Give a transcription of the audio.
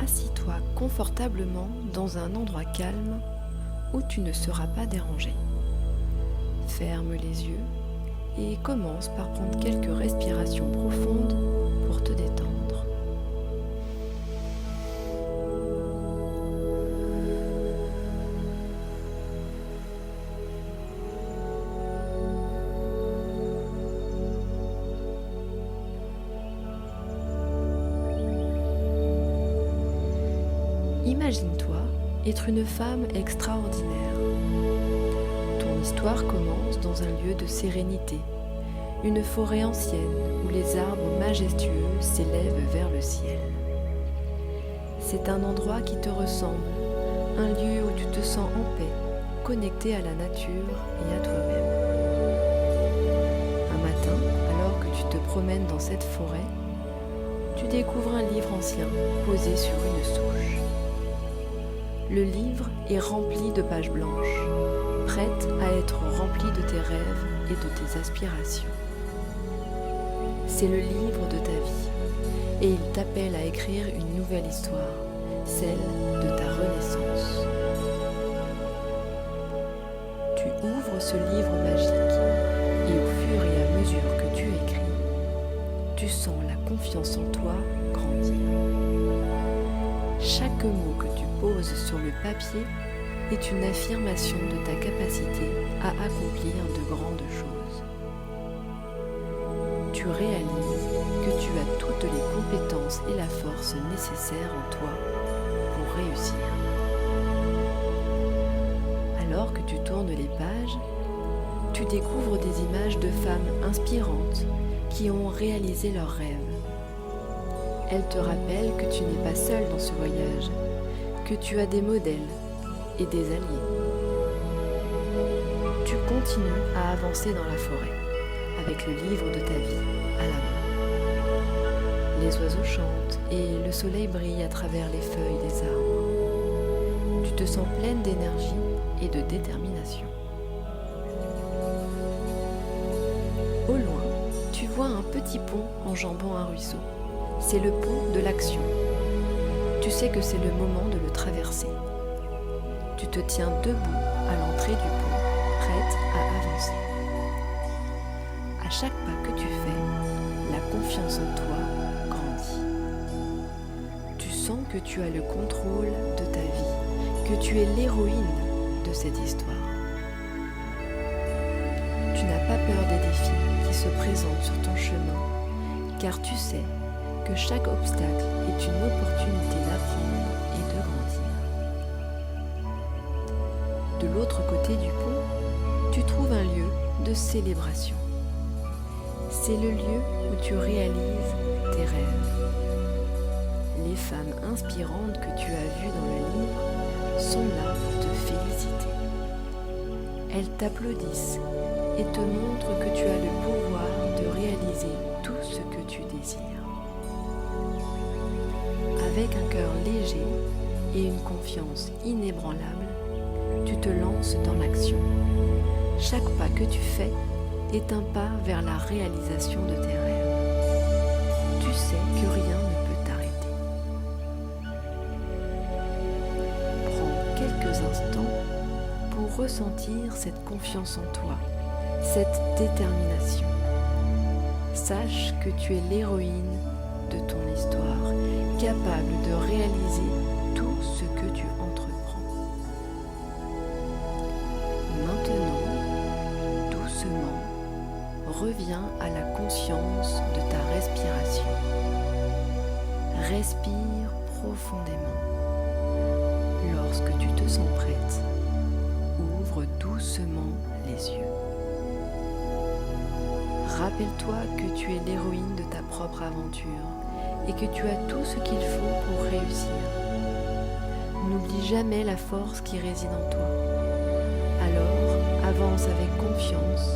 Assis-toi confortablement dans un endroit calme où tu ne seras pas dérangé. Ferme les yeux et commence par prendre quelques respirations profondes pour te détendre. Imagine-toi être une femme extraordinaire. Ton histoire commence dans un lieu de sérénité, une forêt ancienne où les arbres majestueux s'élèvent vers le ciel. C'est un endroit qui te ressemble, un lieu où tu te sens en paix, connecté à la nature et à toi-même. Un matin, alors que tu te promènes dans cette forêt, tu découvres un livre ancien posé sur une souche. Le livre est rempli de pages blanches, prêtes à être remplies de tes rêves et de tes aspirations. C'est le livre de ta vie et il t'appelle à écrire une nouvelle histoire, celle de ta renaissance. Tu ouvres ce livre magique et au fur et à mesure que tu écris, tu sens la confiance en toi grandir. Chaque mot que tu poses sur le papier est une affirmation de ta capacité à accomplir de grandes choses. Tu réalises que tu as toutes les compétences et la force nécessaires en toi pour réussir. Alors que tu tournes les pages, tu découvres des images de femmes inspirantes qui ont réalisé leurs rêves. Elles te rappellent que tu n'es pas seule dans ce voyage, que tu as des modèles et des alliés. Tu continues à avancer dans la forêt, avec le livre de ta vie à la main. Les oiseaux chantent et le soleil brille à travers les feuilles des arbres. Tu te sens pleine d'énergie et de détermination. Au loin, tu vois un petit pont enjambant un ruisseau. C'est le pont de l'action. Tu sais que c'est le moment de le traverser. Tu te tiens debout à l'entrée du pont, prête à avancer. À chaque pas que tu fais, la confiance en toi grandit. Tu sens que tu as le contrôle de ta vie, que tu es l'héroïne de cette histoire. Tu n'as pas peur des défis qui se présentent sur ton chemin, car tu sais que chaque obstacle est une opportunité d'apprendre et de grandir. De l'autre côté du pont, tu trouves un lieu de célébration. C'est le lieu où tu réalises tes rêves. Les femmes inspirantes que tu as vues dans le livre sont là pour te féliciter. Elles t'applaudissent et te montrent que tu as le pouvoir de réaliser tout ce que tu désires. Avec un cœur léger et une confiance inébranlable, tu te lances dans l'action. Chaque pas que tu fais est un pas vers la réalisation de tes rêves. Tu sais que rien ne peut t'arrêter. Prends quelques instants pour ressentir cette confiance en toi, cette détermination. Sache que tu es l'héroïne de ton histoire, capable de réaliser tout ce que tu entreprends. Maintenant, doucement, reviens à la conscience de ta respiration. Respire profondément. Lorsque tu te sens prête, ouvre doucement les yeux. Rappelle-toi que tu es l'héroïne de ta propre aventure et que tu as tout ce qu'il faut pour réussir. N'oublie jamais la force qui réside en toi. Alors, avance avec confiance